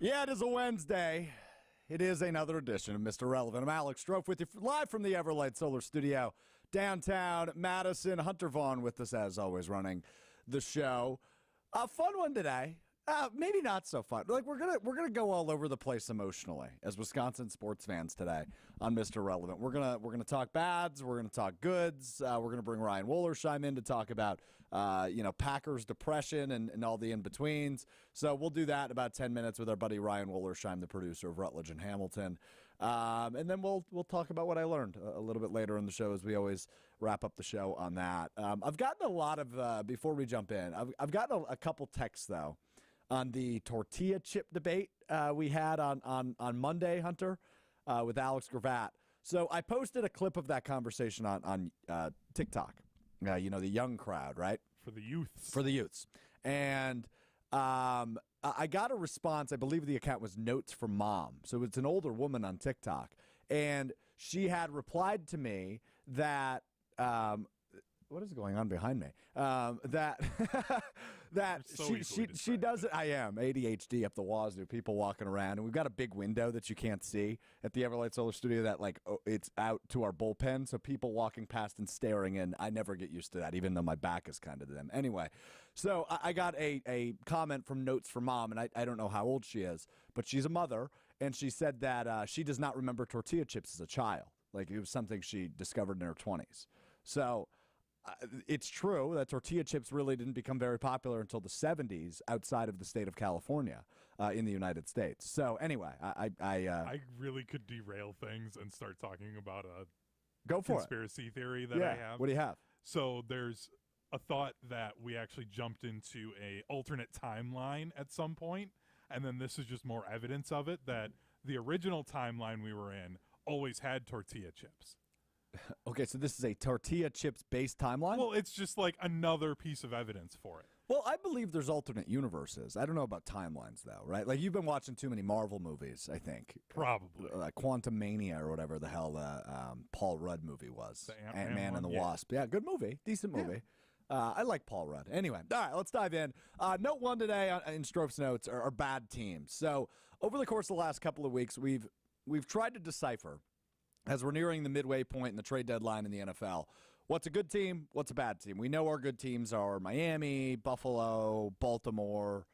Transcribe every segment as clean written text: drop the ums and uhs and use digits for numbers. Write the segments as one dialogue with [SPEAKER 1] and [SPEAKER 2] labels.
[SPEAKER 1] Yeah, it is a Wednesday. It is another edition of Mr. Relevant. I'm Alex Strouf with you live from the Everlight Solar Studio, downtown Madison. Hunter Vaughn with us, as always, running the show. A fun one today. Maybe not so fun. Like we're gonna go all over the place emotionally as Wisconsin sports fans today on Mr. Relevant. We're gonna talk bads. We're gonna talk goods. We're gonna bring Ryan Wollersheim in to talk about Packers depression and all the in betweens. So we'll do that in about 10 minutes with our buddy Ryan Wollersheim, the producer of Rutledge and Hamilton, and then we'll talk about what I learned a little bit later in the show, as we always wrap up the show on that. I've gotten a lot of before we jump in. I've gotten a couple texts though on the tortilla chip debate we had on Monday, Hunter, with Alex Strouf. So I posted a clip of that conversation on TikTok. The young crowd, right?
[SPEAKER 2] For the youths.
[SPEAKER 1] For the youths. And I got a response. I believe the account was Notes from Mom. So it's an older woman on TikTok. And she had replied to me that what is going on behind me? That she does it. I am ADHD up the wazoo. People walking around, and we've got a big window that you can't see at the Everlight Solar Studio. That it's out to our bullpen, so people walking past and staring in. I never get used to that, even though my back is kind of to them. Anyway, so I got a comment from Notes from Mom, and I don't know how old she is, but she's a mother, and she said that she does not remember tortilla chips as a child. Like it was something she discovered in her 20s. So. It's true that tortilla chips really didn't become very popular until the 70s outside of the state of California in the United States. So anyway, I
[SPEAKER 2] really could derail things and start talking about a
[SPEAKER 1] conspiracy
[SPEAKER 2] theory that I have.
[SPEAKER 1] What do you have?
[SPEAKER 2] So there's a thought that we actually jumped into a alternate timeline at some point, and then this is just more evidence of it, that the original timeline we were in always had tortilla chips.
[SPEAKER 1] Okay, so this is a tortilla chips based timeline?
[SPEAKER 2] Well, it's just like another piece of evidence for it.
[SPEAKER 1] Well, I believe there's alternate universes. I don't know about timelines, though, right? Like, you've been watching too many Marvel movies, I think.
[SPEAKER 2] Probably.
[SPEAKER 1] Quantum Mania or whatever the hell Paul Rudd movie was.
[SPEAKER 2] The
[SPEAKER 1] Ant-Man and the Wasp. Yeah, good movie. Decent movie. Yeah. I like Paul Rudd. Anyway, all right, let's dive in. Note one today in Strouf's notes are bad teams. So, over the course of the last couple of weeks, we've tried to decipher, as we're nearing the midway point in the trade deadline in the NFL, what's a good team, what's a bad team? We know our good teams are Miami, Buffalo, Baltimore,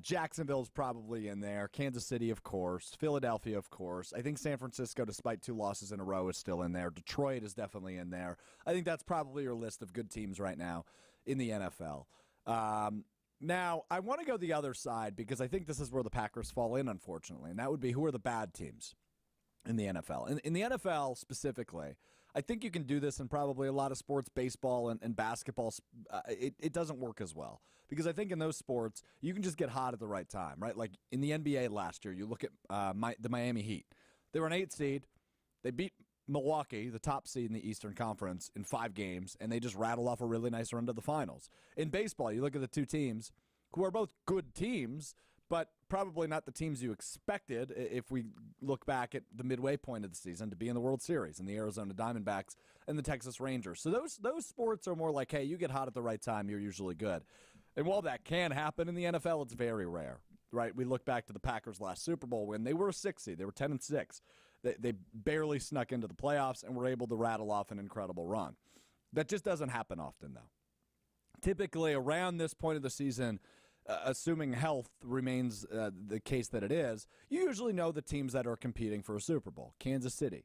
[SPEAKER 1] Jacksonville's probably in there, Kansas City, of course, Philadelphia, of course. I think San Francisco, despite 2 losses in a row, is still in there. Detroit is definitely in there. I think that's probably your list of good teams right now in the NFL. Now, I want to go the other side because I think this is where the Packers fall in, unfortunately, and that would be who are the bad teams in the NFL. In the NFL specifically, I think you can do this in probably a lot of sports, baseball and basketball. It doesn't work as well because I think in those sports, you can just get hot at the right time, right? Like in the NBA last year, you look at the Miami Heat. They were an 8 seed. They beat Milwaukee, the top seed in the Eastern Conference, in 5 games, and they just rattled off a really nice run to the finals. In baseball, you look at the 2 teams who are both good teams, but probably not the teams you expected if we look back at the midway point of the season to be in the World Series, and the Arizona Diamondbacks and the Texas Rangers. So those sports are more like, hey, you get hot at the right time, you're usually good. And while that can happen in the NFL, it's very rare, right? We look back to the Packers' last Super Bowl when they were a 6 seed. They were 10-6. They barely snuck into the playoffs and were able to rattle off an incredible run. That just doesn't happen often, though. Typically, around this point of the season, assuming health remains the case that it is, you usually know the teams that are competing for a Super Bowl. Kansas City.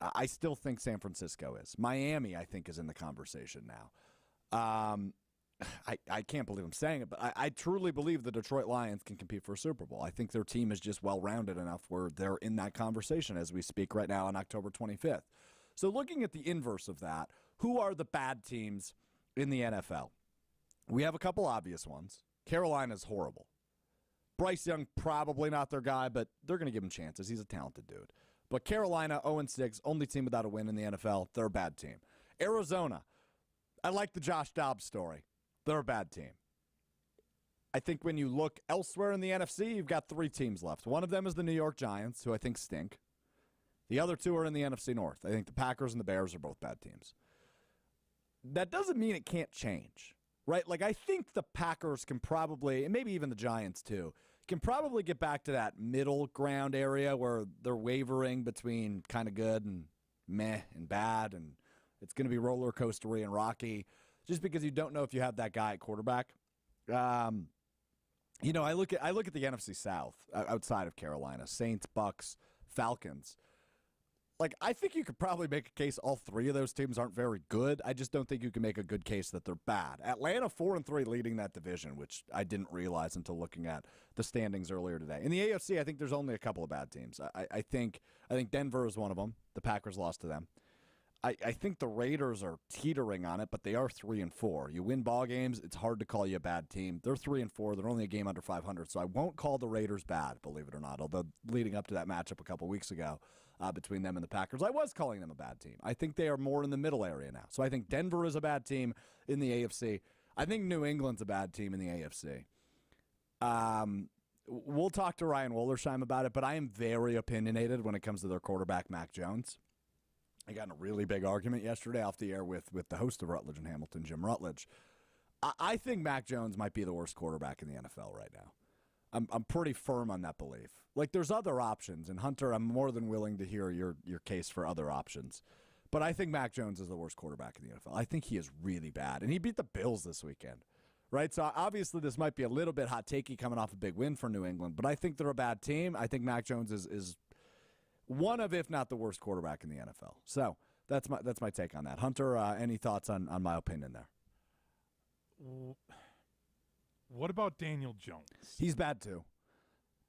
[SPEAKER 1] I still think San Francisco is. Miami, I think, is in the conversation now. I can't believe I'm saying it, but I truly believe the Detroit Lions can compete for a Super Bowl. I think their team is just well-rounded enough where they're in that conversation as we speak right now on October 25th. So looking at the inverse of that, who are the bad teams in the NFL? We have a couple obvious ones. Carolina's horrible. Bryce Young, probably not their guy, but they're going to give him chances. He's a talented dude. But Carolina, 0-6, only team without a win in the NFL. They're a bad team. Arizona, I like the Josh Dobbs story. They're a bad team. I think when you look elsewhere in the NFC, you've got 3 teams left. One of them is the New York Giants, who I think stink. The other 2 are in the NFC North. I think the Packers and the Bears are both bad teams. That doesn't mean it can't change. Right? Like, I think the Packers can probably, and maybe even the Giants too, can probably get back to that middle ground area where they're wavering between kind of good and meh and bad, and it's going to be roller coastery and rocky just because you don't know if you have that guy at quarterback. I look at the NFC South outside of Carolina, Saints, Bucks, Falcons. Like, I think you could probably make a case all three of those teams aren't very good. I just don't think you can make a good case that they're bad. Atlanta 4-3 leading that division, which I didn't realize until looking at the standings earlier today. In the AFC, I think there's only a couple of bad teams. I think Denver is one of them. The Packers lost to them. I think the Raiders are teetering on it, but they are 3-4. You win ball games, it's hard to call you a bad team. They're 3-4. They're only a game under 500, so I won't call the Raiders bad, believe it or not. Although leading up to that matchup a couple weeks ago between them and the Packers, I was calling them a bad team. I think they are more in the middle area now. So I think Denver is a bad team in the AFC. I think New England's a bad team in the AFC. We'll talk to Ryan Wollersheim about it, but I am very opinionated when it comes to their quarterback, Mac Jones. I got in a really big argument yesterday off the air with the host of Rutledge and Hamilton, Jim Rutledge. I think Mac Jones might be the worst quarterback in the NFL right now. I'm pretty firm on that belief. Like, there's other options, and Hunter, I'm more than willing to hear your case for other options. But I think Mac Jones is the worst quarterback in the NFL. I think he is really bad, and he beat the Bills this weekend, right? So obviously this might be a little bit hot takey coming off a big win for New England, but I think they're a bad team. I think Mac Jones is one of, if not the worst quarterback in the NFL. So that's my take on that. Hunter, any thoughts on my opinion there?
[SPEAKER 2] What about Daniel Jones?
[SPEAKER 1] He's bad too.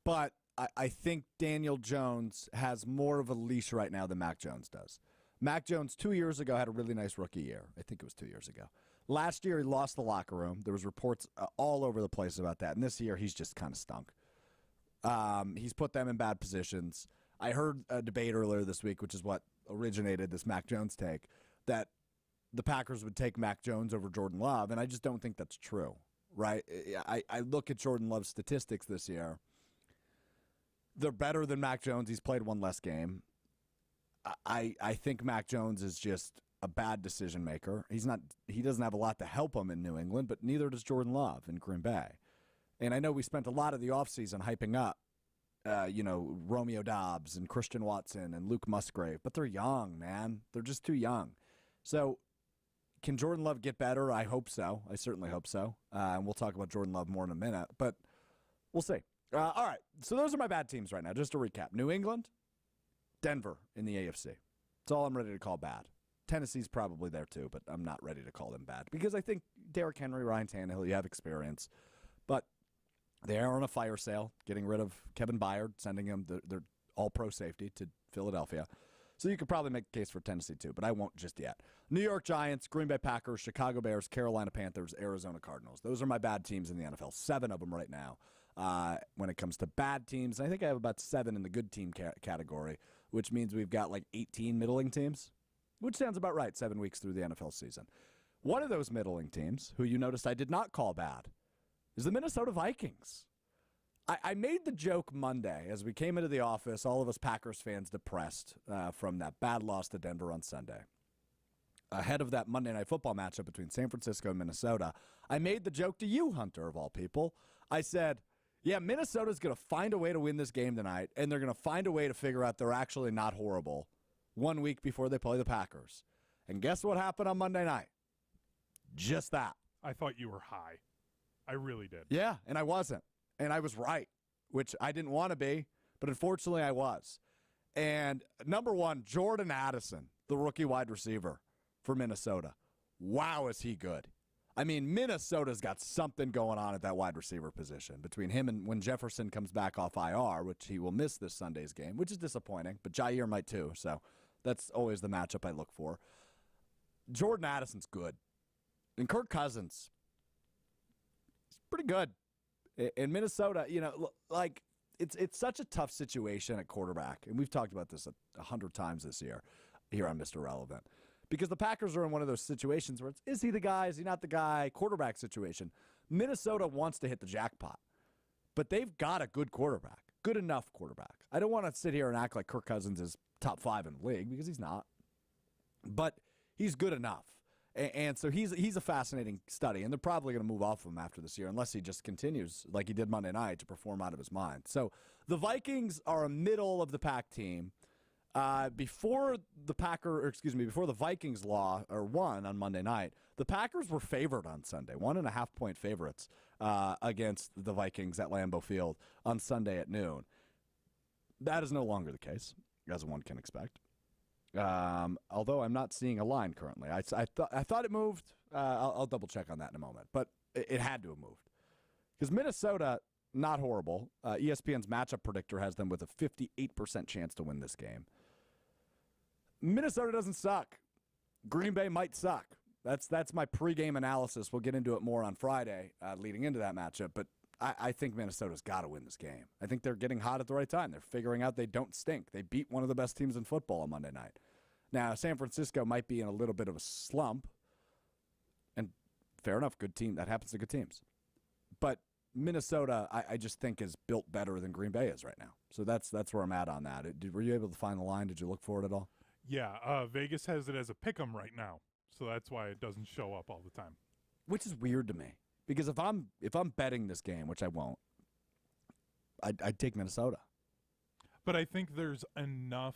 [SPEAKER 1] But I think Daniel Jones has more of a leash right now than Mac Jones does. Mac Jones 2 years ago had a really nice rookie year. I think it was 2 years ago. Last year, he lost the locker room. There was reports all over the place about that. And this year, he's just kind of stunk. He's put them in bad positions. I heard a debate earlier this week, which is what originated this Mac Jones take, that the Packers would take Mac Jones over Jordan Love, and I just don't think that's true, right? I look at Jordan Love's statistics this year. They're better than Mac Jones. He's played one less game. I think Mac Jones is just a bad decision maker. He doesn't have a lot to help him in New England, but neither does Jordan Love in Green Bay. And I know we spent a lot of the offseason hyping up Romeo Doubs and Christian Watson and Luke Musgrave, but they're young, man. They're just too young. So can Jordan Love get better? I hope so. I certainly hope so. And we'll talk about Jordan Love more in a minute, but we'll see. All right, so those are my bad teams right now. Just to recap, New England, Denver in the AFC. That's all I'm ready to call bad. Tennessee's probably there too, but I'm not ready to call them bad because I think Derrick Henry, Ryan Tannehill, you have experience. But they are on a fire sale, getting rid of Kevin Byard, sending him their all-pro safety to Philadelphia. So you could probably make a case for Tennessee too, but I won't just yet. New York Giants, Green Bay Packers, Chicago Bears, Carolina Panthers, Arizona Cardinals. Those are my bad teams in the NFL. 7 of them right now when it comes to bad teams. I think I have about 7 in the good team category, which means we've got like 18 middling teams, which sounds about right 7 weeks through the NFL season. One of those middling teams, who you noticed I did not call bad, is the Minnesota Vikings. I made the joke Monday as we came into the office, all of us Packers fans depressed from that bad loss to Denver on Sunday. Ahead of that Monday Night Football matchup between San Francisco and Minnesota, I made the joke to you, Hunter, of all people. I said, yeah, Minnesota's going to find a way to win this game tonight, and they're going to find a way to figure out they're actually not horrible 1 week before they play the Packers. And guess what happened on Monday night? Just that.
[SPEAKER 2] I thought you were high. I really did.
[SPEAKER 1] Yeah, and I wasn't. And I was right, which I didn't want to be, but unfortunately I was. And number one, Jordan Addison, the rookie wide receiver for Minnesota. Wow, is he good. I mean, Minnesota's got something going on at that wide receiver position between him and when Jefferson comes back off IR, which he will miss this Sunday's game, which is disappointing, but Jair might too, so that's always the matchup I look for. Jordan Addison's good. And Kirk Cousins, he's pretty good. In Minnesota, like it's such a tough situation at quarterback, and we've talked about this 100 times this year here on Mr. Relevant, because the Packers are in one of those situations where is he the guy, is he not the guy, quarterback situation. Minnesota wants to hit the jackpot, but they've got a good quarterback, good enough quarterback. I don't want to sit here and act like Kirk Cousins is top 5 in the league because he's not, but he's good enough. And so he's a fascinating study, and they're probably going to move off of him after this year unless he just continues like he did Monday night to perform out of his mind. So the Vikings are a middle of the pack team. Before the Vikings won on Monday night, the Packers were favored on Sunday, 1.5-point favorites against the Vikings at Lambeau Field on Sunday at noon. That is no longer the case, as one can expect. Although I'm not seeing a line currently. I thought it moved. I'll double check on that in a moment. But it had to have moved. Because Minnesota, not horrible. ESPN's matchup predictor has them with a 58% chance to win this game. Minnesota doesn't suck. Green Bay might suck. That's my pregame analysis. We'll get into it more on Friday leading into that matchup. But I think Minnesota's got to win this game. I think they're getting hot at the right time. They're figuring out they don't stink. They beat one of the best teams in football on Monday night. Now, San Francisco might be in a little bit of a slump. And fair enough, good team. That happens to good teams. But Minnesota, I just think, is built better than Green Bay is right now. So that's where I'm at on that. Were you able to find the line? Did you look for it at all?
[SPEAKER 2] Yeah, Vegas has it as a pick'em right now. So that's why it doesn't show up all the time.
[SPEAKER 1] Which is weird to me. Because if I'm betting this game, which I won't, I'd take Minnesota.
[SPEAKER 2] But I think there's enough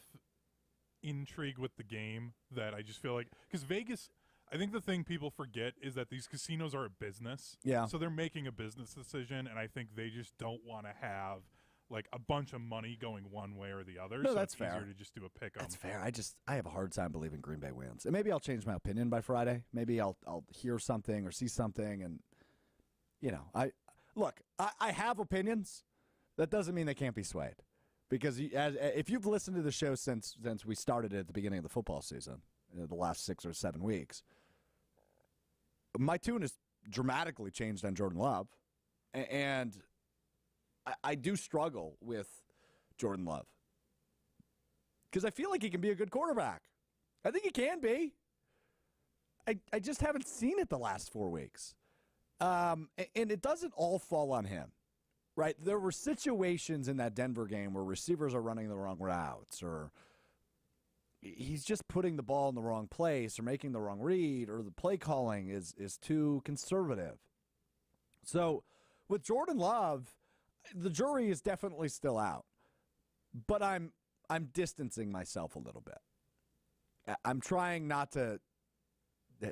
[SPEAKER 2] intrigue with the game that I just feel like, because Vegas, I think the thing people forget is that these casinos are a business.
[SPEAKER 1] Yeah.
[SPEAKER 2] So they're making a business decision, and I think they just don't want to have like a bunch of money going one way or the other.
[SPEAKER 1] No,
[SPEAKER 2] so
[SPEAKER 1] that's
[SPEAKER 2] it's
[SPEAKER 1] fair.
[SPEAKER 2] Easier to just do a pick 'em.
[SPEAKER 1] That's fair. I have a hard time believing Green Bay wins. And maybe I'll change my opinion by Friday. Maybe I'll hear something or see something, and I have opinions. That doesn't mean they can't be swayed. Because if you've listened to the show since we started it at the beginning of the football season, the last 6 or 7 weeks, my tune has dramatically changed on Jordan Love. And I do struggle with Jordan Love. Because I feel like he can be a good quarterback. I think he can be. I just haven't seen it the last 4 weeks. And it doesn't all fall on him. Right, there were situations in that Denver game where receivers are running the wrong routes, or he's just putting the ball in the wrong place, or making the wrong read, or the play calling is too conservative. So with Jordan Love, the jury is definitely still out, but I'm distancing myself a little bit. I'm trying not to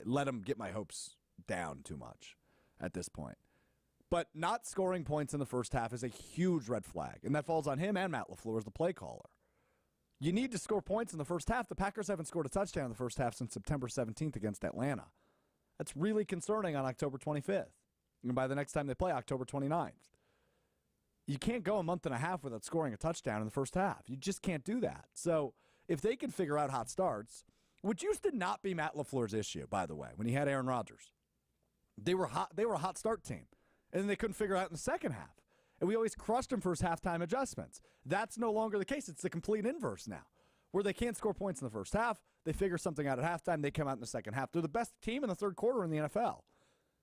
[SPEAKER 1] let him get my hopes down too much at this point. But not scoring points in the first half is a huge red flag, and that falls on him and Matt LaFleur as the play caller. You need to score points in the first half. The Packers haven't scored a touchdown in the first half since September 17th against Atlanta. That's really concerning on October 25th, and by the next time they play, October 29th. You can't go a month and a half without scoring a touchdown in the first half. You just can't do that. So if they can figure out hot starts, which used to not be Matt LaFleur's issue, by the way, when he had Aaron Rodgers. They were a hot start team. And then they couldn't figure it out in the second half. And we always crushed them for his halftime adjustments. That's no longer the case. It's the complete inverse now, where they can't score points in the first half. They figure something out at halftime. They come out in the second half. They're the best team in the third quarter in the NFL,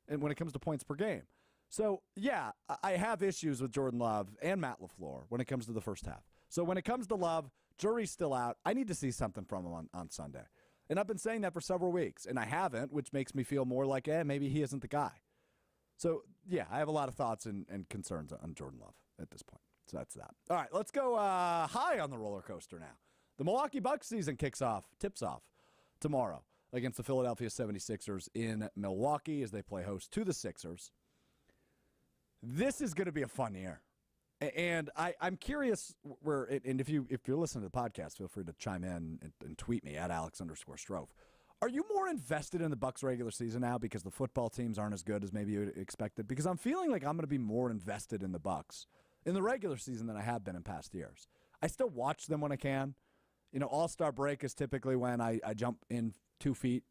[SPEAKER 1] and when it comes to points per game. So, yeah, I have issues with Jordan Love and Matt LaFleur when it comes to the first half. So when it comes to Love, jury's still out. I need to see something from him on Sunday. And I've been saying that for several weeks, and I haven't, which makes me feel more like, maybe he isn't the guy. So, yeah, I have a lot of thoughts and concerns on Jordan Love at this point. So that's that. All right, let's go high on the roller coaster now. The Milwaukee Bucks season tips off tomorrow against the Philadelphia 76ers in Milwaukee as they play host to the Sixers. This is going to be a fun year. And I'm curious and if you're listening to the podcast, feel free to chime in and tweet me at Alex_Strouf. Are you more invested in the Bucks regular season now because the football teams aren't as good as maybe you expected? Because I'm feeling like I'm going to be more invested in the Bucks in the regular season than I have been in past years. I still watch them when I can. All-Star break is typically when I jump in 2 feet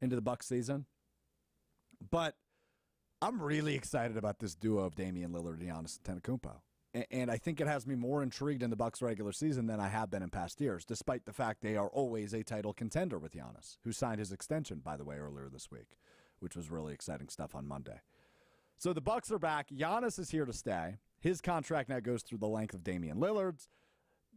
[SPEAKER 1] into the Bucks season. But I'm really excited about this duo of Damian Lillard and Giannis Antetokounmpo. And I think it has me more intrigued in the Bucks regular season than I have been in past years, despite the fact they are always a title contender with Giannis, who signed his extension, by the way, earlier this week, which was really exciting stuff on Monday. So the Bucks are back. Giannis is here to stay. His contract now goes through the length of Damian Lillard's.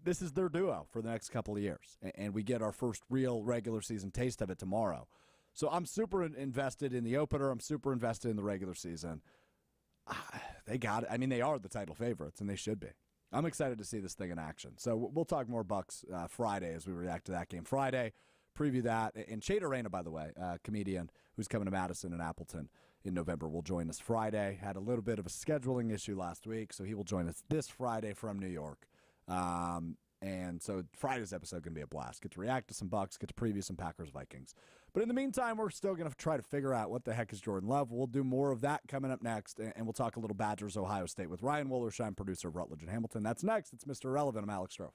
[SPEAKER 1] This is their duo for the next couple of years, and we get our first real regular season taste of it tomorrow. So I'm super invested in the opener. I'm super invested in the regular season. They got it. I mean, they are the title favorites, and they should be. I'm excited to see this thing in action. So we'll talk more Bucks Friday as we react to that game Friday, preview that. And Chade Arena, by the way, comedian who's coming to Madison and Appleton in November, will join us Friday. Had a little bit of a scheduling issue last week, so he will join us this Friday from New York. And so Friday's episode going to be a blast. Get to react to some Bucks, get to preview some Packers-Vikings. But in the meantime, we're still going to try to figure out what the heck is Jordan Love. We'll do more of that coming up next, and we'll talk a little Badgers, Ohio State with Ryan Wollersheim, producer of Rutledge and Hamilton. That's next. It's Mr. Irrelevant. I'm Alex Strouf.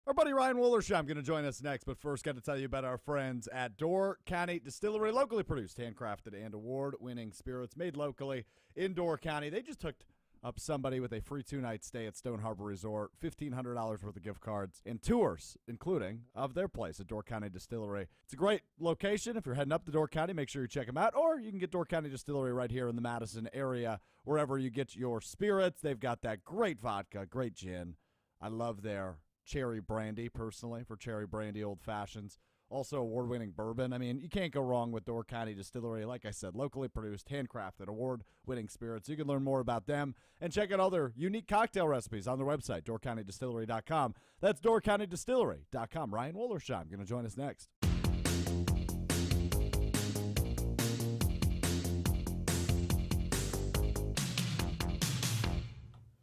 [SPEAKER 1] Our buddy Ryan Wollersheim going to join us next, but first got to tell you about our friends at Door County Distillery, locally produced, handcrafted, and award-winning spirits made locally in Door County. They just hooked up somebody with a free 2-night stay at Stone Harbor Resort, $1,500 worth of gift cards, and tours, including of their place at Door County Distillery. It's a great location. If you're heading up to Door County, make sure you check them out, or you can get Door County Distillery right here in the Madison area, wherever you get your spirits. They've got that great vodka, great gin. I love their cherry brandy, personally, for cherry brandy old fashions. Also award-winning bourbon. I mean, you can't go wrong with Door County Distillery. Like I said, locally produced, handcrafted, award-winning spirits. You can learn more about them and check out all their unique cocktail recipes on their website, doorcountydistillery.com. That's doorcountydistillery.com. Ryan Wollersheim going to join us next.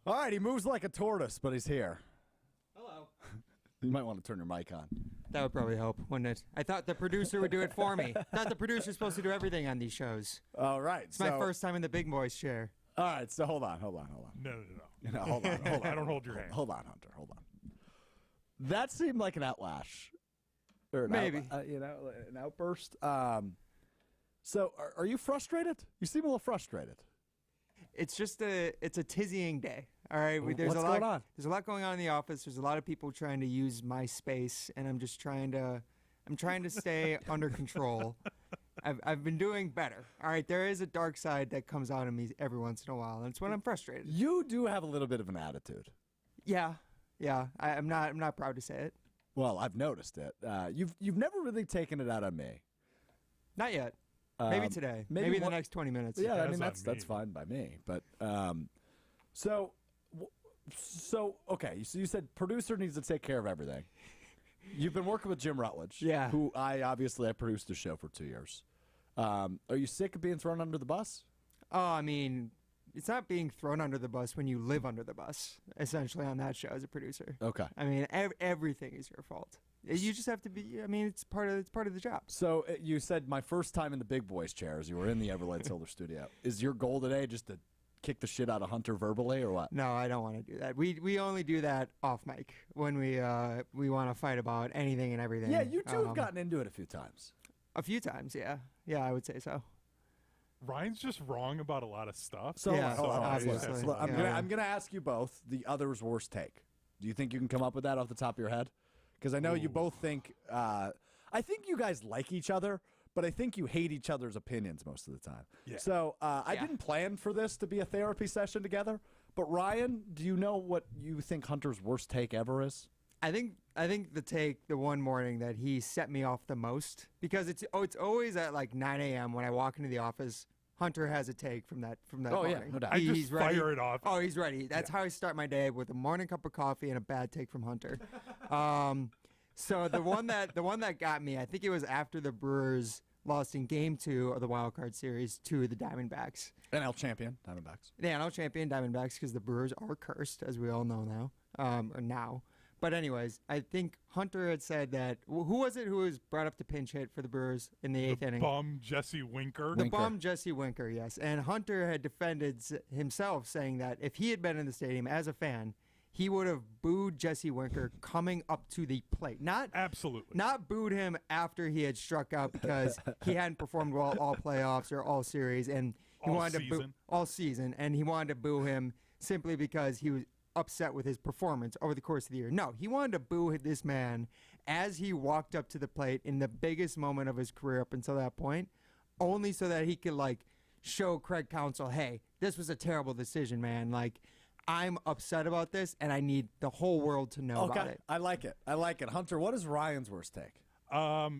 [SPEAKER 1] All right, he moves like a tortoise, but he's here.
[SPEAKER 3] Hello.
[SPEAKER 1] You might want to turn your mic on.
[SPEAKER 3] That would probably help, wouldn't it? I thought the producer would do it for me. I thought the producer's supposed to do everything on these shows.
[SPEAKER 1] All right.
[SPEAKER 3] It's my first time in the big boys chair.
[SPEAKER 1] All right, so hold on.
[SPEAKER 2] No.
[SPEAKER 1] Hold on.
[SPEAKER 2] I don't hold your hand.
[SPEAKER 1] Hold on, Hunter. Hold on. That seemed like an outlash. Or
[SPEAKER 3] Maybe.
[SPEAKER 1] An outburst. So are you frustrated? You seem a little frustrated.
[SPEAKER 3] It's just it's a tizzying day. All right,
[SPEAKER 1] What's going on?
[SPEAKER 3] There's a lot going on in the office. There's a lot of people trying to use my space, and I'm just trying to stay under control. I've been doing better. All right, there is a dark side that comes out of me every once in a while, and it's when I'm frustrated.
[SPEAKER 1] You do have a little bit of an attitude.
[SPEAKER 3] Yeah. I'm not proud to say it.
[SPEAKER 1] Well, I've noticed it. You've never really taken it out on me.
[SPEAKER 3] Not yet. Maybe today. Maybe in the next 20 minutes.
[SPEAKER 1] Yeah, I mean
[SPEAKER 2] That's
[SPEAKER 1] that's fine by me. But so okay. So you said producer needs to take care of everything. You've been working with Jim Rutledge,
[SPEAKER 3] Yeah.
[SPEAKER 1] who I produced the show for 2 years. Are you sick of being thrown under the bus?
[SPEAKER 3] Oh, I mean, it's not being thrown under the bus when you live under the bus, essentially, on that show as a producer.
[SPEAKER 1] Okay.
[SPEAKER 3] I mean, everything is your fault. You just have to be. I mean, it's part of the job.
[SPEAKER 1] So you said my first time in the big boys chairs. You were in the Everlight Solar Studio. Is your goal today just to kick the shit out of Hunter verbally, or what?
[SPEAKER 3] No, I don't want to do that. We only do that off mic when we want to fight about anything and everything.
[SPEAKER 1] Yeah, you two have gotten into it a few times.
[SPEAKER 3] A few times, yeah. Yeah, I would say so.
[SPEAKER 2] Ryan's just wrong about a lot of stuff.
[SPEAKER 1] So
[SPEAKER 3] Yeah,
[SPEAKER 1] hold on.
[SPEAKER 3] obviously.
[SPEAKER 1] So I'm
[SPEAKER 3] Yeah.
[SPEAKER 1] gonna ask you both the other's worst take. Do you think you can come up with that off the top of your head? Because I know you both think. I think you guys like each other, but I think you hate each other's opinions most of the time.
[SPEAKER 2] Yeah.
[SPEAKER 1] So I didn't plan for this to be a therapy session together. But Ryan, do you know what you think Hunter's worst take ever is?
[SPEAKER 3] I think the one morning that he set me off the most, because it's always at like 9 a.m. when I walk into the office. Hunter has a take from that
[SPEAKER 1] Oh,
[SPEAKER 3] morning.
[SPEAKER 1] yeah, no doubt.
[SPEAKER 2] I
[SPEAKER 3] He's
[SPEAKER 2] just
[SPEAKER 3] ready.
[SPEAKER 2] fire it off.
[SPEAKER 3] Oh, he's ready. That's how I start my day, with a morning cup of coffee and a bad take from Hunter. So the one that got me, I think it was after the Brewers lost in Game 2 of the Wild Card Series to the Diamondbacks.
[SPEAKER 1] NL champion, Diamondbacks.
[SPEAKER 3] The NL champion Diamondbacks, because the Brewers are cursed, as we all know now. But anyways, I think Hunter had said that. Who was it who was brought up to pinch hit for the Brewers in the eighth inning?
[SPEAKER 2] Bum Jesse Winker.
[SPEAKER 3] The bum Jesse Winker, yes. And Hunter had defended himself, saying that if he had been in the stadium as a fan, he would have booed Jesse Winker coming up to the plate.
[SPEAKER 2] Absolutely.
[SPEAKER 3] Not booed him after he had struck out because he hadn't performed well all playoffs or all series, and he wanted to boo all season, and he wanted to boo him simply because he was upset with his performance over the course of the year. No, he wanted to boo this man as he walked up to the plate in the biggest moment of his career up until that point, only so that he could show Craig Counsell, hey, this was a terrible decision, man. I'm upset about this, and I need the whole world to know about it.
[SPEAKER 1] I like it. Hunter, what is Ryan's worst take?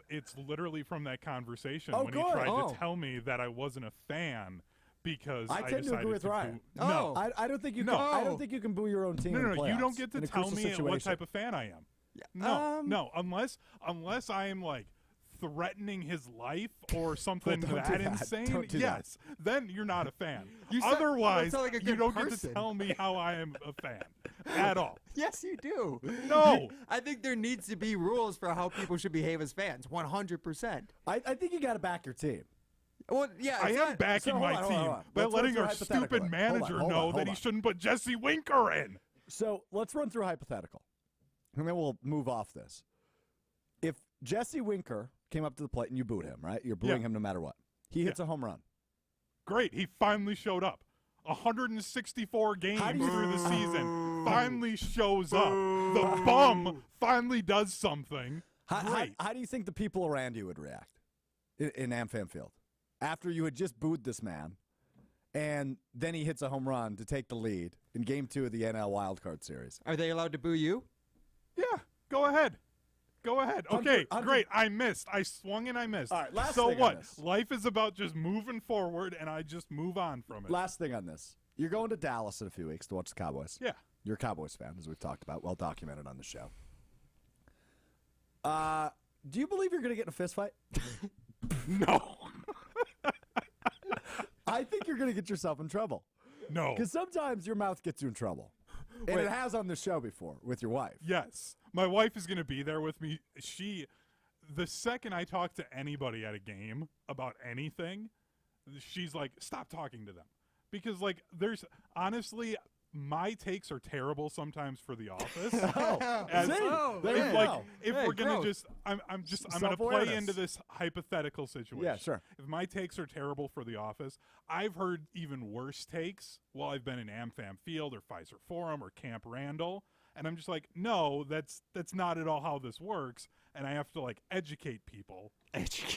[SPEAKER 2] It's literally from that conversation
[SPEAKER 1] Oh,
[SPEAKER 2] when
[SPEAKER 1] good.
[SPEAKER 2] he tried
[SPEAKER 3] Oh.
[SPEAKER 2] to tell me that I wasn't a fan because
[SPEAKER 1] I tend to
[SPEAKER 2] decided
[SPEAKER 1] agree with
[SPEAKER 2] to
[SPEAKER 1] Ryan.
[SPEAKER 2] boo. No,
[SPEAKER 1] I don't think you
[SPEAKER 2] No.
[SPEAKER 1] can. I don't think you can boo your own team.
[SPEAKER 2] no,
[SPEAKER 1] in
[SPEAKER 2] no,
[SPEAKER 1] the
[SPEAKER 2] no. You
[SPEAKER 1] playoffs
[SPEAKER 2] don't get to
[SPEAKER 1] in a
[SPEAKER 2] tell
[SPEAKER 1] crucial
[SPEAKER 2] me what
[SPEAKER 1] situation.
[SPEAKER 2] type of fan I am. No, unless I am like threatening his life or something
[SPEAKER 1] Don't do
[SPEAKER 2] that
[SPEAKER 1] that.
[SPEAKER 2] insane,
[SPEAKER 1] Don't do
[SPEAKER 2] yes, then you're not a fan.
[SPEAKER 3] You sound-
[SPEAKER 2] Otherwise,
[SPEAKER 3] sound like a
[SPEAKER 2] you
[SPEAKER 3] good
[SPEAKER 2] don't get
[SPEAKER 3] person.
[SPEAKER 2] to tell me how I am a fan at all.
[SPEAKER 3] Yes, you do.
[SPEAKER 2] No.
[SPEAKER 3] I think there needs to be rules for how people should behave as fans. 100%.
[SPEAKER 1] I think you got to back your team.
[SPEAKER 3] Well, yeah,
[SPEAKER 2] I
[SPEAKER 3] it's
[SPEAKER 2] am
[SPEAKER 3] not-
[SPEAKER 2] backing
[SPEAKER 1] so hold
[SPEAKER 2] my
[SPEAKER 1] on, hold
[SPEAKER 2] team
[SPEAKER 1] on, hold on.
[SPEAKER 2] by
[SPEAKER 1] Let's run
[SPEAKER 2] letting
[SPEAKER 1] through
[SPEAKER 2] our
[SPEAKER 1] hypothetically.
[SPEAKER 2] stupid
[SPEAKER 1] Hold on,
[SPEAKER 2] manager
[SPEAKER 1] hold
[SPEAKER 2] know
[SPEAKER 1] on,
[SPEAKER 2] that
[SPEAKER 1] hold
[SPEAKER 2] he
[SPEAKER 1] on.
[SPEAKER 2] shouldn't put Jesse Winker in.
[SPEAKER 1] So let's run through a hypothetical, and then we'll move off this. If Jesse Winker came up to the plate and you booed him, right? You're booing him no matter what. He hits a home run.
[SPEAKER 2] Great, he finally showed up. 164 games
[SPEAKER 1] How do you-
[SPEAKER 2] through the season, finally shows up. The bum finally does something. Great.
[SPEAKER 1] How do you think the people around you would react in AmFam Field after you had just booed this man, and then he hits a home run to take the lead in Game 2 of the NL Wildcard Series?
[SPEAKER 3] Are they allowed to boo you?
[SPEAKER 2] Yeah, go ahead. Go ahead. Okay,
[SPEAKER 1] Hunter-
[SPEAKER 2] great. I missed. I swung and I missed.
[SPEAKER 1] All right, last
[SPEAKER 2] so
[SPEAKER 1] thing on
[SPEAKER 2] what?
[SPEAKER 1] this.
[SPEAKER 2] Life is about just moving forward, and I just move on from it.
[SPEAKER 1] Last thing on this. You're going to Dallas in a few weeks to watch the Cowboys.
[SPEAKER 2] Yeah.
[SPEAKER 1] You're a Cowboys fan, as we've talked about, well documented on the show. Do you believe you're going to get in a fist fight?
[SPEAKER 2] No.
[SPEAKER 1] I think you're going to get yourself in trouble.
[SPEAKER 2] No.
[SPEAKER 1] Because sometimes your mouth gets you in trouble. And it has on the show before with your wife.
[SPEAKER 2] Yes. My wife is going to be there with me. The second I talk to anybody at a game about anything, she's like, stop talking to them. Because, like, honestly, my takes are terrible sometimes for The Office. If we're gonna just, I'm gonna play
[SPEAKER 1] Self-awareness.
[SPEAKER 2] into this hypothetical situation.
[SPEAKER 1] Yeah, sure.
[SPEAKER 2] If my takes are terrible for The Office, I've heard even worse takes while I've been in AmFam Field or Pfizer Forum or Camp Randall, and I'm just like, no, that's not at all how this works, and I have to like educate people.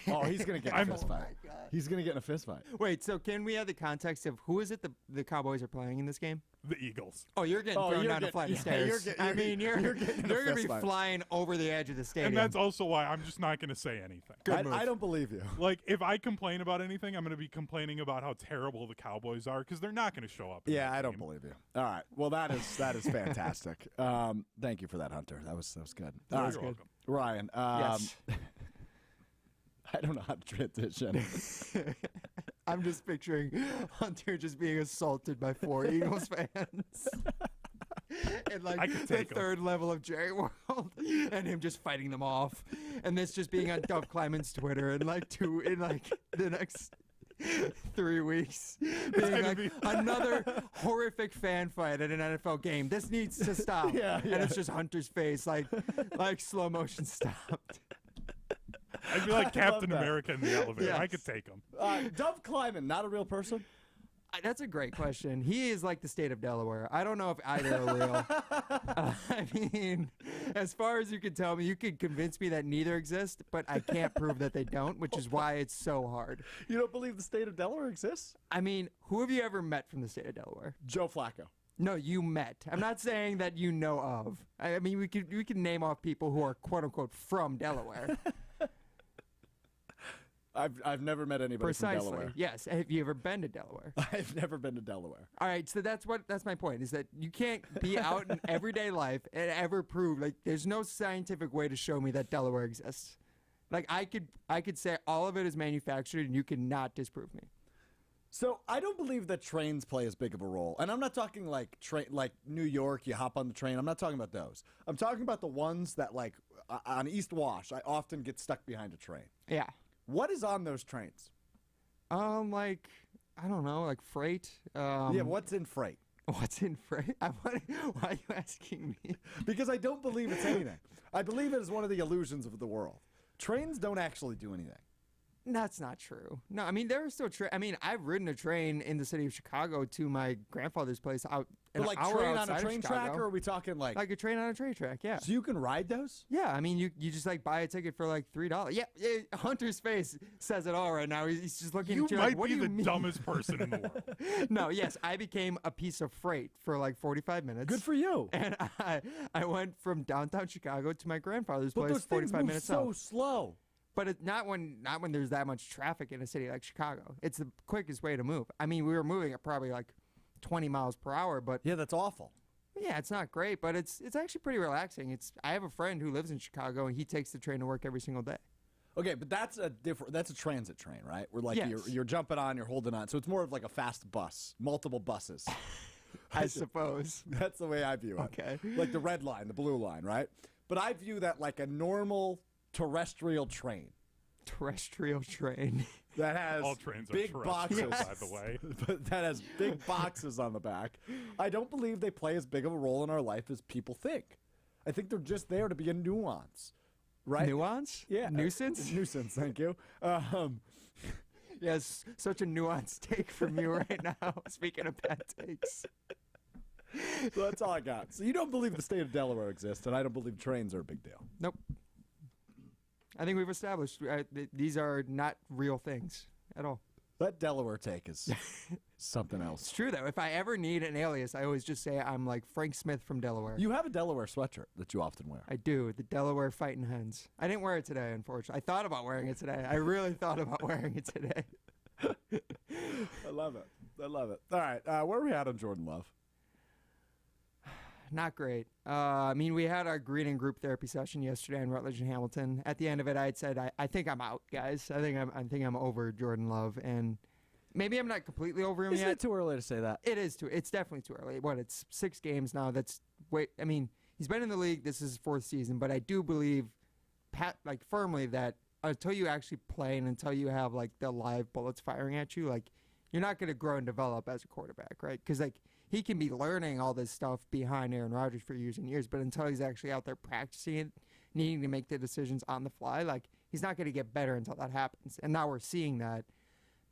[SPEAKER 1] Oh, he's going to get in a fist fight. He's going to get in a fist fight.
[SPEAKER 3] Wait, so can we have the context of who is it the Cowboys are playing in this game?
[SPEAKER 2] The Eagles.
[SPEAKER 3] Oh, you're getting thrown down a flight of stairs.
[SPEAKER 1] you're
[SPEAKER 3] You're
[SPEAKER 1] getting in a
[SPEAKER 3] going to
[SPEAKER 1] fist
[SPEAKER 3] be
[SPEAKER 1] fight.
[SPEAKER 3] flying over the edge of the stadium.
[SPEAKER 2] And that's also why I'm just not going to say anything.
[SPEAKER 3] Good move.
[SPEAKER 1] I don't believe you.
[SPEAKER 2] Like, if I complain about anything, I'm going to be complaining about how terrible the Cowboys are because they're not going to show up. in
[SPEAKER 1] Yeah,
[SPEAKER 2] that
[SPEAKER 1] I don't
[SPEAKER 2] game.
[SPEAKER 1] believe you. All right. Well, that is fantastic. Thank you for that, Hunter. That was good. All right.
[SPEAKER 2] You're welcome.
[SPEAKER 1] Ryan.
[SPEAKER 3] Yes.
[SPEAKER 1] I don't know how to transition.
[SPEAKER 3] I'm just picturing Hunter just being assaulted by 4 Eagles fans. And
[SPEAKER 2] I
[SPEAKER 3] like
[SPEAKER 2] could
[SPEAKER 3] the
[SPEAKER 2] take 'em.
[SPEAKER 3] third level of Jerry World, and him just fighting them off, and this just being on Dove Kleiman's Twitter in the next 3 weeks, being
[SPEAKER 2] gonna
[SPEAKER 3] like
[SPEAKER 2] be-
[SPEAKER 3] another horrific fan fight at an NFL game. This needs to stop.
[SPEAKER 1] Yeah,
[SPEAKER 3] And it's just Hunter's face like slow motion stopped.
[SPEAKER 2] I'd be like
[SPEAKER 1] I
[SPEAKER 2] Captain
[SPEAKER 1] love that.
[SPEAKER 2] America in the elevator. I
[SPEAKER 3] Yes.
[SPEAKER 2] could take him.
[SPEAKER 1] Dove Kleiman, not a real person?
[SPEAKER 3] That's a great question. He is like the state of Delaware. I don't know if either are real. I mean, as far as you can tell me, you can convince me that neither exist, but I can't prove that they don't, which is why it's so hard.
[SPEAKER 1] You don't believe the state of Delaware exists?
[SPEAKER 3] I mean, who have you ever met from the state of Delaware?
[SPEAKER 1] Joe Flacco.
[SPEAKER 3] No, you met. I'm not saying that you know of. I mean, we can name off people who are quote unquote from Delaware.
[SPEAKER 1] I've never met anybody
[SPEAKER 3] Precisely.
[SPEAKER 1] from Delaware.
[SPEAKER 3] Yes. Have you ever been to Delaware?
[SPEAKER 1] I've never been to Delaware.
[SPEAKER 3] All right, so that's my point, is that you can't be out in everyday life and ever prove, like, there's no scientific way to show me that Delaware exists. Like, I could say all of it is manufactured and you cannot disprove me.
[SPEAKER 1] So I don't believe that trains play as big of a role, and I'm not talking like New York. You hop on the train. I'm not talking about those. I'm talking about the ones that like on East Wash. I often get stuck behind a train.
[SPEAKER 3] Yeah.
[SPEAKER 1] What is on those trains?
[SPEAKER 3] Like, I don't know, like freight.
[SPEAKER 1] Yeah, what's in freight?
[SPEAKER 3] What's in freight? Why are you asking me?
[SPEAKER 1] Because I don't believe it's anything. I believe it is one of the illusions of the world. Trains don't actually do anything.
[SPEAKER 3] That's not true. No, I mean, there are still I mean, I've ridden a train in the city of Chicago to my grandfather's place out
[SPEAKER 1] But like train on a train track, or are we talking like
[SPEAKER 3] a train on a train track? Yeah.
[SPEAKER 1] So you can ride those?
[SPEAKER 3] Yeah, I mean, you just like buy a ticket for like $3. Yeah, Hunter's face says it all right now. He's just looking at you
[SPEAKER 2] might
[SPEAKER 3] like, what
[SPEAKER 2] be
[SPEAKER 3] do you
[SPEAKER 2] the
[SPEAKER 3] mean?
[SPEAKER 2] dumbest person in the world.
[SPEAKER 3] No, yes, I became a piece of freight for like 45 minutes.
[SPEAKER 1] Good for you.
[SPEAKER 3] And I went from downtown Chicago to my grandfather's
[SPEAKER 1] But
[SPEAKER 3] place,
[SPEAKER 1] those
[SPEAKER 3] 45
[SPEAKER 1] things move
[SPEAKER 3] minutes
[SPEAKER 1] so
[SPEAKER 3] out.
[SPEAKER 1] slow.
[SPEAKER 3] But not when there's that much traffic in a city like Chicago. It's the quickest way to move. I mean, we were moving at probably like 20 miles per hour, but
[SPEAKER 1] Yeah, that's awful.
[SPEAKER 3] yeah, it's not great, but it's actually pretty relaxing. I have a friend who lives in Chicago and he takes the train to work every single day.
[SPEAKER 1] Okay, but that's a transit train, right? Where like
[SPEAKER 3] Yes.
[SPEAKER 1] you're jumping on, you're holding on. So it's more of like a fast bus, multiple buses.
[SPEAKER 3] I suppose.
[SPEAKER 1] That's the way I view it.
[SPEAKER 3] Okay.
[SPEAKER 1] Like the red line, the blue line, right? But I view that like a normal terrestrial train
[SPEAKER 3] Terrestrial train.
[SPEAKER 1] that has
[SPEAKER 2] All trains are
[SPEAKER 1] big
[SPEAKER 2] terrestrial,
[SPEAKER 1] boxes,
[SPEAKER 2] by the way.
[SPEAKER 1] but that has big boxes on the back. I don't believe they play as big of a role in our life as people think. I think they're just there to be a nuance, right?
[SPEAKER 3] Nuance?
[SPEAKER 1] Yeah.
[SPEAKER 3] Nuisance?
[SPEAKER 1] Nuisance, thank you.
[SPEAKER 3] Yes, such a nuanced take from you right now. Speaking of bad takes.
[SPEAKER 1] So that's all I got. So you don't believe the state of Delaware exists, and I don't believe trains are a big deal.
[SPEAKER 3] Nope. I think we've established these are not real things at all.
[SPEAKER 1] That Delaware take is something
[SPEAKER 3] It's
[SPEAKER 1] else.
[SPEAKER 3] true, though. If I ever need an alias, I always just say I'm like Frank Smith from Delaware.
[SPEAKER 1] You have a Delaware sweatshirt that you often wear.
[SPEAKER 3] I do. The Delaware Fighting Hens. I didn't wear it today, unfortunately. I thought about wearing it today. I really thought about wearing it today.
[SPEAKER 1] I love it. I love it. All right. Where are we at on Jordan Love?
[SPEAKER 3] Not great. I mean, we had our greeting group therapy session yesterday in Rutledge and Hamilton. At the end of it, I had said, I think I'm out, guys. I think I'm over Jordan Love, and maybe I'm not completely over him
[SPEAKER 1] Isn't
[SPEAKER 3] yet.
[SPEAKER 1] it too early to say that?
[SPEAKER 3] It is too. It's definitely too early. It's 6 games now. I mean, he's been in the league. This is his 4th season, but I do believe, firmly that until you actually play and until you have like the live bullets firing at you, like you're not going to grow and develop as a quarterback, right? Because like he can be learning all this stuff behind Aaron Rodgers for years and years, but until he's actually out there practicing it, needing to make the decisions on the fly, like he's not going to get better until that happens. And now we're seeing that.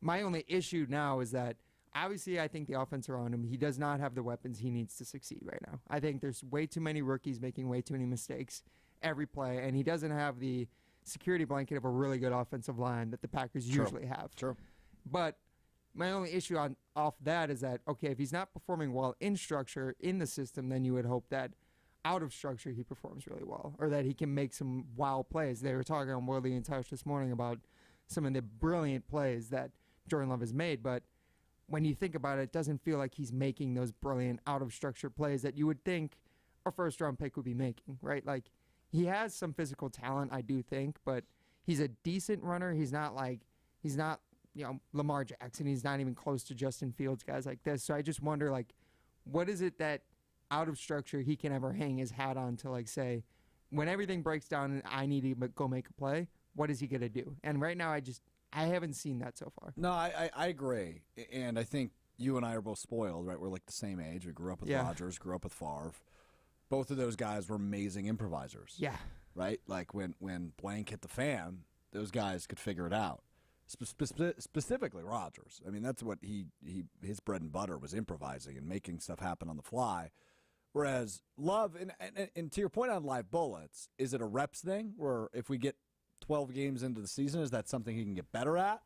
[SPEAKER 3] My only issue now is that obviously I think the offense around him, he does not have the weapons he needs to succeed right now. I think there's way too many rookies making way too many mistakes every play, and he doesn't have the security blanket of a really good offensive line that the Packers usually have.
[SPEAKER 1] True.
[SPEAKER 3] But my only issue off that is that, okay, if he's not performing well in structure, in the system, then you would hope that out of structure he performs really well, or that he can make some wow plays. They were talking on Worley and Touch this morning about some of the brilliant plays that Jordan Love has made, but when you think about it, it doesn't feel like he's making those brilliant out of structure plays that you would think a first-round pick would be making, right? Like, he has some physical talent, I do think, but he's a decent runner. He's not, Lamar Jackson. He's not even close to Justin Fields, guys like this. So I just wonder, like, what is it that out of structure he can ever hang his hat on to, like, say, when everything breaks down and I need to go make a play, what is he going to do? And right now I haven't seen that so far.
[SPEAKER 1] No, I agree. And I think you and I are both spoiled, right? We're like the same age. We grew up with Rodgers, grew up with Favre. Both of those guys were amazing improvisers.
[SPEAKER 3] Yeah.
[SPEAKER 1] Right? Like when blank hit the fan, those guys could figure it out. Specifically Rodgers. I mean, that's what his bread and butter was, improvising and making stuff happen on the fly. Whereas Love, and to your point on live bullets, is it a reps thing where if we get 12 games into the season, is that something he can get better at?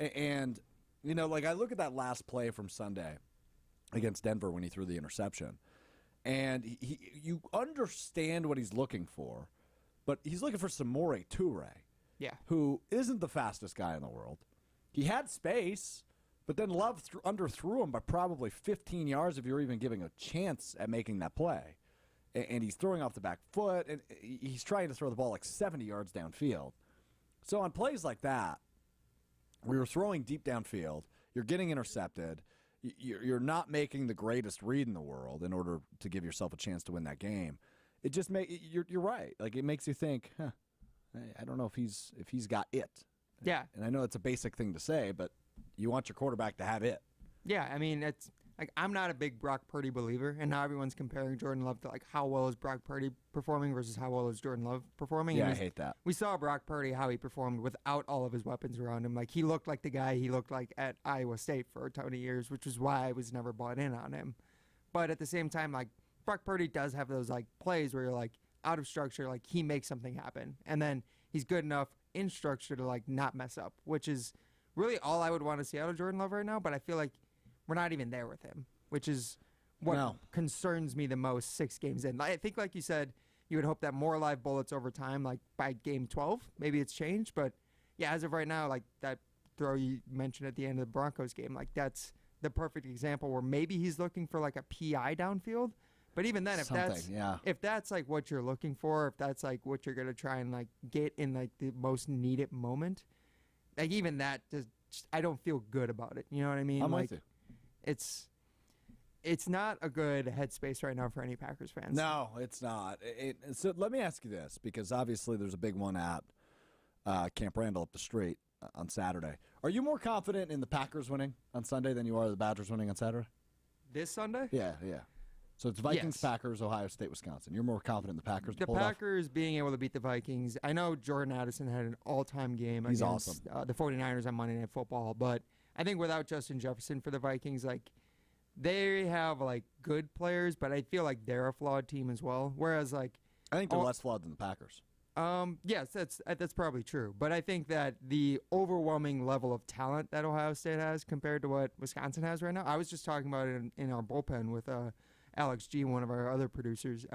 [SPEAKER 1] And, I look at that last play from Sunday against Denver when he threw the interception, and you understand what he's looking for, but he's looking for Samori Toure, who isn't the fastest guy in the world. He had space, but then Love underthrew him by probably 15 yards if you're even giving a chance at making that play. And he's throwing off the back foot, and he's trying to throw the ball like 70 yards downfield. So on plays like that, where you're throwing deep downfield, you're getting intercepted, you're not making the greatest read in the world in order to give yourself a chance to win that game. It just you're right. Like, it makes you think, I don't know if he's got it.
[SPEAKER 3] Yeah.
[SPEAKER 1] And I know it's a basic thing to say, but you want your quarterback to have it.
[SPEAKER 3] Yeah, I mean, like I'm not a big Brock Purdy believer, and now everyone's comparing Jordan Love to like how well is Brock Purdy performing versus how well is Jordan Love performing.
[SPEAKER 1] Yeah, I hate that.
[SPEAKER 3] We saw Brock Purdy how he performed without all of his weapons around him. Like he looked like the guy he looked like at Iowa State for a ton of years, which is why I was never bought in on him. But at the same time, like Brock Purdy does have those like plays where you're like out of structure, like he makes something happen, and then he's good enough in structure to like not mess up, which is really all I would want to see out of Jordan Love right now. But I feel like we're not even there with him, which is what concerns me the most 6 games in. I think, like you said, you would hope that more live bullets over time, like by game 12, maybe it's changed. But yeah, as of right now, like that throw you mentioned at the end of the Broncos game, like that's the perfect example where maybe he's looking for like a PI downfield. But even then, if that's like what you're looking for, if that's like what you're gonna try and like get in like the most needed moment, like even that just I don't feel good about it. You know what I mean?
[SPEAKER 1] I'm
[SPEAKER 3] like
[SPEAKER 1] with you.
[SPEAKER 3] it's not a good headspace right now for any Packers fans.
[SPEAKER 1] No, it's not. So let me ask you this, because obviously there's a big one at Camp Randall up the street on Saturday. Are you more confident in the Packers winning on Sunday than you are the Badgers winning on Saturday?
[SPEAKER 3] This Sunday?
[SPEAKER 1] Yeah. So it's Vikings, Packers, Ohio State, Wisconsin. You're more confident in the Packers?
[SPEAKER 3] The Packers being able to beat the Vikings. I know Jordan Addison had an all-time game against
[SPEAKER 1] awesome.
[SPEAKER 3] The 49ers on Monday Night Football, but I think without Justin Jefferson for the Vikings, like they have like good players, but I feel like they're a flawed team as well. Whereas like
[SPEAKER 1] I think they're less flawed than the Packers.
[SPEAKER 3] Yes, that's probably true. But I think that the overwhelming level of talent that Ohio State has compared to what Wisconsin has right now. I was just talking about it in our bullpen with Alex G, one of our other producers.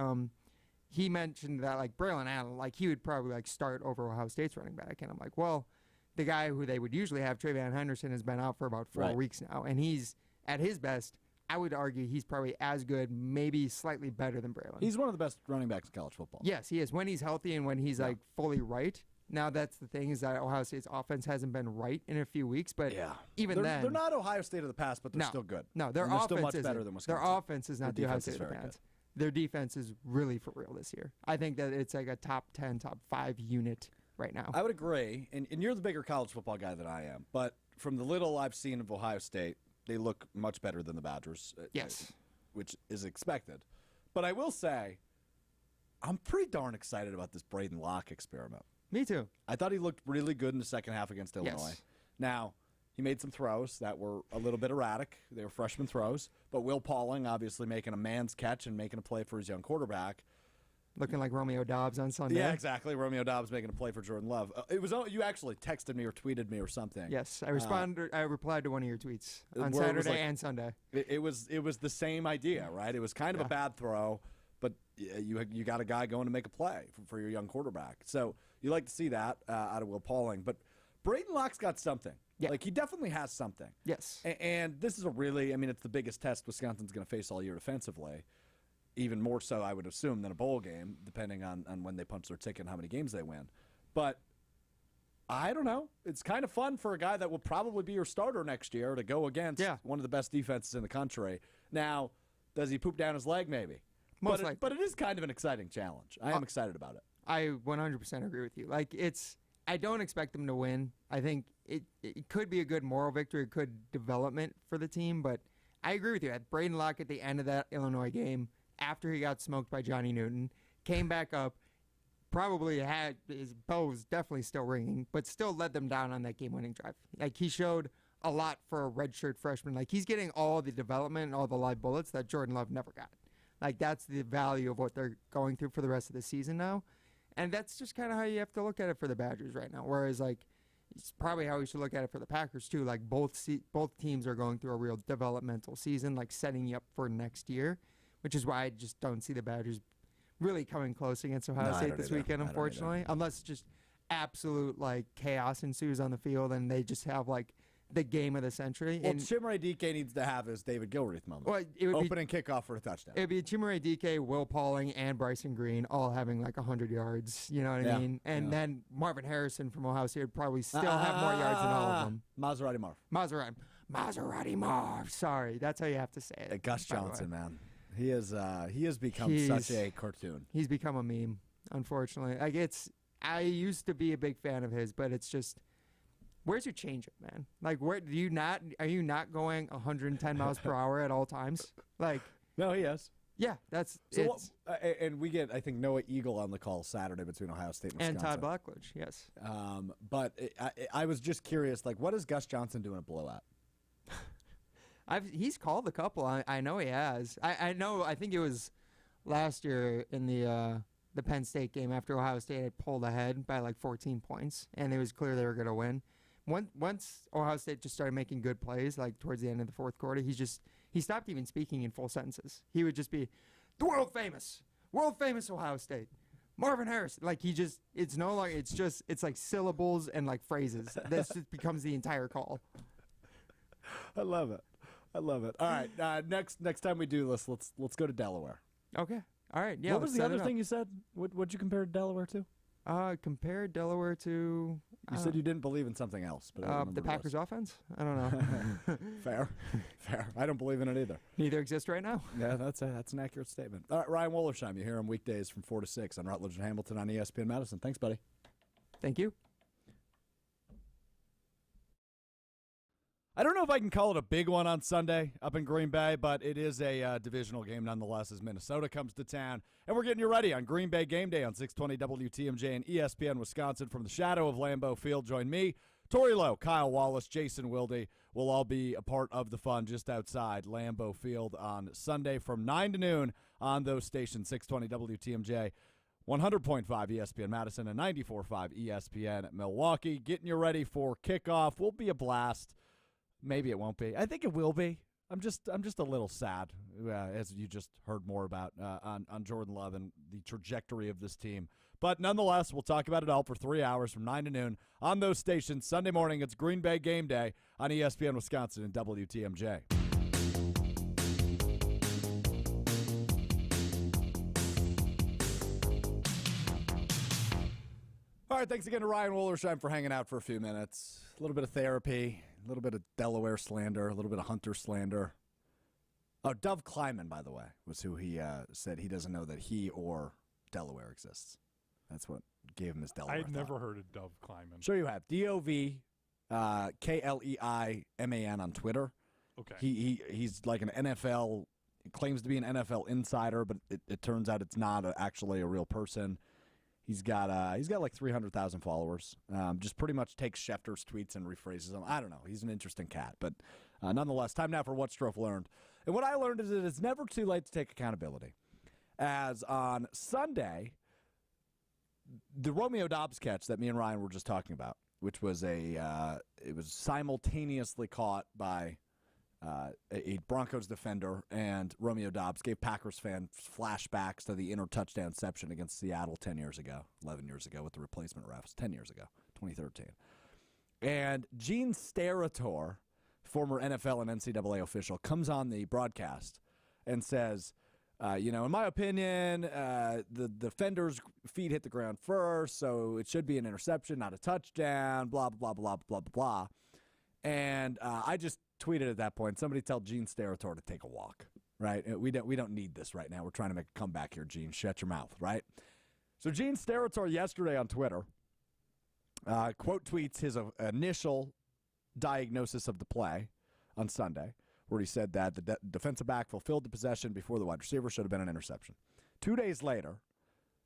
[SPEAKER 3] He mentioned that like Braylon Allen, like he would probably like start over Ohio State's running back, and I'm like, well, the guy who they would usually have, Travion Henderson, has been out for about 4 weeks now, and he's at his best. I would argue he's probably as good, maybe slightly better than Braylon.
[SPEAKER 1] He's one of the best running backs in college football.
[SPEAKER 3] Yes, he is. When he's healthy and when he's like fully right. Now that's the thing, is that Ohio State's offense hasn't been right in a few weeks, but even then
[SPEAKER 1] they're not Ohio State of the past, but they're still good.
[SPEAKER 3] No, their offense
[SPEAKER 1] still much
[SPEAKER 3] isn't.
[SPEAKER 1] better than Wisconsin.
[SPEAKER 3] Their offense is not the Ohio State of the past. Their defense is really for real this year. I think that it's like a top 10, top 5 unit right now.
[SPEAKER 1] I would agree, and you're the bigger college football guy than I am, but from the little I've seen of Ohio State, they look much better than the Badgers.
[SPEAKER 3] Yes.
[SPEAKER 1] Which is expected. But I will say, I'm pretty darn excited about this Braden Locke experiment.
[SPEAKER 3] Me too.
[SPEAKER 1] I thought he looked really good in the second half against Illinois.
[SPEAKER 3] Yes.
[SPEAKER 1] Now, he made some throws that were a little bit erratic. They were freshman throws. But Will Pauling obviously making a man's catch and making a play for his young quarterback.
[SPEAKER 3] Looking like Romeo Dobbs on Sunday.
[SPEAKER 1] Yeah, exactly. Romeo Dobbs making a play for Jordan Love. It was you actually texted me or tweeted me or something.
[SPEAKER 3] Yes, I responded. I replied to one of your tweets on Saturday and Sunday.
[SPEAKER 1] It was the same idea, right? It was kind of a bad throw, but you got a guy going to make a play for your young quarterback. So you like to see that out of Will Pauling. But Braden Locke's got something. Yeah. Like he definitely has something.
[SPEAKER 3] Yes.
[SPEAKER 1] And this is it's the biggest test Wisconsin's going to face all year defensively. Even more so, I would assume, than a bowl game, depending on when they punch their ticket and how many games they win. But I don't know. It's kind of fun for a guy that will probably be your starter next year to go against one of the best defenses in the country. Now, does he poop down his leg? Maybe.
[SPEAKER 3] Most likely.
[SPEAKER 1] But it is kind of an exciting challenge. I am excited about it.
[SPEAKER 3] I 100% agree with you. Like I don't expect them to win. I think it could be a good moral victory. It could development for the team. But I agree with you. At Braden Locke at the end of that Illinois game, after he got smoked by Johnny Newton, came back up, probably had his bell was definitely still ringing, but still led them down on that game-winning drive. Like he showed a lot for a redshirt freshman. Like he's getting all the development and all the live bullets that Jordan Love never got. Like that's the value of what they're going through for the rest of the season now, and that's just kind of how you have to look at it for the Badgers right now. Whereas like it's probably how we should look at it for the Packers too. Like both teams are going through a real developmental season, like setting you up for next year. Which is why I just don't see the Badgers really coming close against Ohio State this weekend, unfortunately. Unless just absolute like chaos ensues on the field and they just have like the game of the century.
[SPEAKER 1] Well, Chimere DK needs to have his David Gilreath moment.
[SPEAKER 3] Well, it would
[SPEAKER 1] opening kickoff for a touchdown.
[SPEAKER 3] It would be Chimere DK, Will Pauling, and Bryson Green all having like 100 yards. You know what I mean? And then Marvin Harrison from Ohio State would probably still have more yards than all of them. Maserati Marv. Sorry, that's how you have to say it.
[SPEAKER 1] Gus Johnson, man. He has become such a cartoon.
[SPEAKER 3] He's become a meme, unfortunately. Like I used to be a big fan of his, but it's just Where's your changeup, man? Like, where do you not? Are you not going 110 miles per hour at all times? Like,
[SPEAKER 1] no, he is.
[SPEAKER 3] Yeah, that's
[SPEAKER 1] so. And we get, I think, Noah Eagle on the call Saturday between Ohio State and Wisconsin.
[SPEAKER 3] And Todd Blackledge, yes.
[SPEAKER 1] But I was just curious, like, what is Gus Johnson doing a blowout?
[SPEAKER 3] He's called a couple. I know he has. I know. I think it was last year in the Penn State game after Ohio State had pulled ahead by like 14 points, and it was clear they were going to win. Once Ohio State just started making good plays, like towards the end of the fourth quarter, he stopped even speaking in full sentences. He would just be, the world famous Ohio State, Marvin Harrison. Like it's no longer, it's like syllables and like phrases. This just becomes the entire call.
[SPEAKER 1] I love it. All right, next time we do this, let's go to Delaware.
[SPEAKER 3] Okay. All right. Yeah.
[SPEAKER 1] What was the other thing you said? What'd you compare Delaware to?
[SPEAKER 3] Compare Delaware to.
[SPEAKER 1] You said you didn't believe in something else, but
[SPEAKER 3] the Packers offense. I don't know.
[SPEAKER 1] Fair. I don't believe in it either.
[SPEAKER 3] Neither exist right now.
[SPEAKER 1] Yeah, that's an accurate statement. All right, Ryan Wollersheim, you hear him weekdays from 4 to 6 on Rutledge and Hamilton on ESPN Madison. Thanks, buddy.
[SPEAKER 3] Thank you.
[SPEAKER 1] I don't know if I can call it a big one on Sunday up in Green Bay, but it is a divisional game nonetheless as Minnesota comes to town. And we're getting you ready on Green Bay Game Day on 620 WTMJ and ESPN Wisconsin. From the shadow of Lambeau Field, join me, Tori Lowe, Kyle Wallace, Jason Wilde. We'll all be a part of the fun just outside Lambeau Field on Sunday from 9 to noon on those stations, 620 WTMJ, 100.5 ESPN Madison, and 94.5 ESPN Milwaukee. Getting you ready for kickoff. Will be a blast. Maybe it won't be. I think it will be. I'm just a little sad, as you just heard more about on Jordan Love and the trajectory of this team. But nonetheless, we'll talk about it all for 3 hours from 9 to noon on those stations. Sunday morning, it's Green Bay Game Day on ESPN Wisconsin and WTMJ. All right, thanks again to Ryan Wollersheim for hanging out for a few minutes. A little bit of therapy, a little bit of Delaware slander, a little bit of Hunter slander. Oh, Dove Kleiman, by the way, was who he said he doesn't know that he or Delaware exists. That's what gave him his Delaware
[SPEAKER 2] I had never heard of Dove Kleiman.
[SPEAKER 1] Sure you have. D-O-V Kleiman on Twitter.
[SPEAKER 2] Okay.
[SPEAKER 1] He's like an NFL, he claims to be an NFL insider, but it turns out it's not actually a real person. He's got like 300,000 followers. Just pretty much takes Schefter's tweets and rephrases them. I don't know. He's an interesting cat. But nonetheless, time now for what Strouf learned. And what I learned is that it's never too late to take accountability. As on Sunday, the Romeo Doubs catch that me and Ryan were just talking about, which was it was simultaneously caught by a Broncos defender and Romeo Doubs, gave Packers fans flashbacks to the inner touchdownception against Seattle 11 years ago with the replacement refs, 10 years ago, 2013. And Gene Steratore, former NFL and NCAA official, comes on the broadcast and says, in my opinion, the defender's feet hit the ground first, so it should be an interception, not a touchdown, blah, blah, blah, blah, blah, blah. And I just tweeted at that point, somebody tell Gene Steratore to take a walk, right? We don't need this right now. We're trying to make a comeback here, Gene. Shut your mouth, right? So Gene Steratore yesterday on Twitter quote tweets his initial diagnosis of the play on Sunday, where he said that the defensive back fulfilled the possession before the wide receiver, should have been an interception. 2 days later,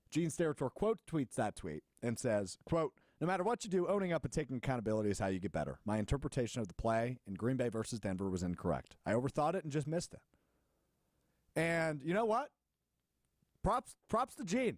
[SPEAKER 1] Gene Steratore quote tweets that tweet and says, quote, "No matter what you do, owning up and taking accountability is how you get better. My interpretation of the play in Green Bay versus Denver was incorrect. I overthought it and just missed it." And you know what? Props to Gene.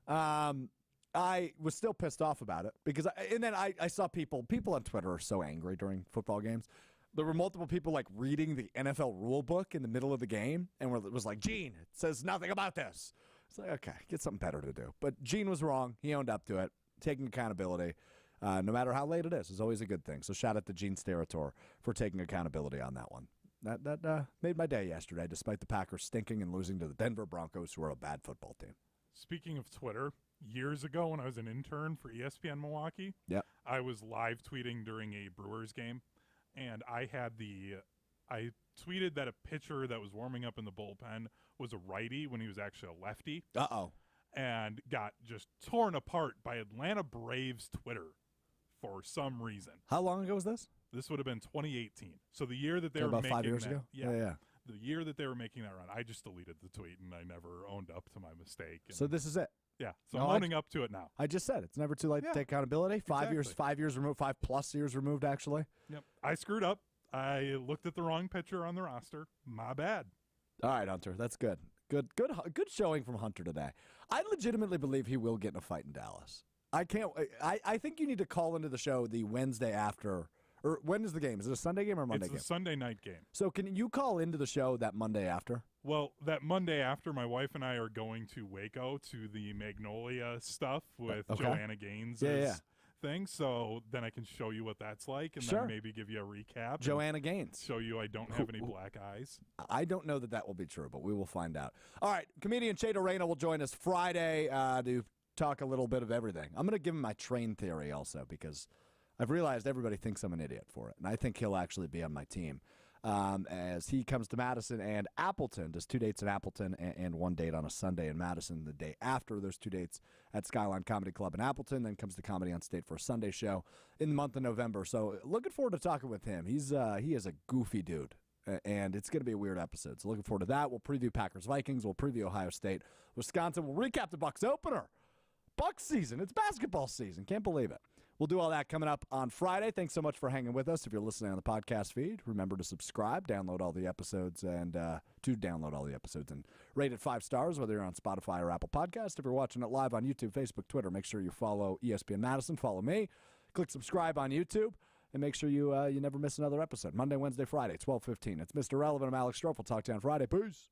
[SPEAKER 1] I was still pissed off about it because I saw people on Twitter are so angry during football games. There were multiple people like reading the NFL rule book in the middle of the game and it was like, "Gene, it says nothing about this." It's like, okay, get something better to do. But Gene was wrong. He owned up to it. Taking accountability, no matter how late it is always a good thing. So shout out to Gene Steratore for taking accountability on that one. That made my day yesterday, despite the Packers stinking and losing to the Denver Broncos, who are a bad football team.
[SPEAKER 2] Speaking of Twitter, years ago when I was an intern for ESPN Milwaukee, I was live tweeting during a Brewers game, and I tweeted that a pitcher that was warming up in the bullpen was a righty when he was actually a lefty.
[SPEAKER 1] Uh-oh.
[SPEAKER 2] And got just torn apart by Atlanta Braves Twitter for some reason.
[SPEAKER 1] How long ago was this?
[SPEAKER 2] This would have been 2018. So the year that they
[SPEAKER 1] Okay,
[SPEAKER 2] were
[SPEAKER 1] about
[SPEAKER 2] making
[SPEAKER 1] 5 years
[SPEAKER 2] that,
[SPEAKER 1] ago?
[SPEAKER 2] Yeah. The year that they were making that run. I just deleted the tweet, and I never owned up to my mistake. And
[SPEAKER 1] So this is it.
[SPEAKER 2] yeah, so
[SPEAKER 1] No,
[SPEAKER 2] I'm owning up to it now.
[SPEAKER 1] I just said it's never too late
[SPEAKER 2] Yeah,
[SPEAKER 1] to take accountability. 5 years,
[SPEAKER 2] exactly.
[SPEAKER 1] 5 years removed, 5+ years removed, actually.
[SPEAKER 2] Yep. I screwed up. I looked at the wrong pitcher on the roster. My bad.
[SPEAKER 1] All right, Hunter, that's good. Good showing from Hunter today. I legitimately believe he will get in a fight in Dallas. I think you need to call into the show the Wednesday after. Or when is the game? Is it a Sunday game or a Monday game?
[SPEAKER 2] It's a Sunday night game.
[SPEAKER 1] So can you call into the show that Monday after?
[SPEAKER 2] Well, that Monday after, my wife and I are going to Waco to the Magnolia stuff with
[SPEAKER 1] Okay.
[SPEAKER 2] Joanna Gaines' thing. So then I can show you what that's like and
[SPEAKER 1] Sure.
[SPEAKER 2] then maybe give you a recap.
[SPEAKER 1] Joanna Gaines.
[SPEAKER 2] Show you I don't have any black eyes.
[SPEAKER 1] I don't know that will be true, but we will find out. All right, comedian Chado Reyna will join us Friday to talk a little bit of everything. I'm going to give him my train theory also because I've realized everybody thinks I'm an idiot for it, and I think he'll actually be on my team as he comes to Madison and Appleton. Does 2 dates in Appleton and 1 date on a Sunday in Madison. The day after, there's 2 dates at Skyline Comedy Club in Appleton. Then comes to Comedy on State for a Sunday show in the month of November. So looking forward to talking with him. He is a goofy dude. And it's going to be a weird episode. So looking forward to that. We'll preview Packers-Vikings. We'll preview Ohio State, Wisconsin. We'll recap the Bucks opener. Bucks season. It's basketball season. Can't believe it. We'll do all that coming up on Friday. Thanks so much for hanging with us. If you're listening on the podcast feed, remember to subscribe, download all the episodes, and rate it 5 stars, whether you're on Spotify or Apple Podcast. If you're watching it live on YouTube, Facebook, Twitter, make sure you follow ESPN Madison. Follow me. Click subscribe on YouTube. And make sure you never miss another episode. Monday, Wednesday, Friday, 12:15. It's Mr. Relevant. I'm Alex Strouf. We'll talk to you on Friday. Peace.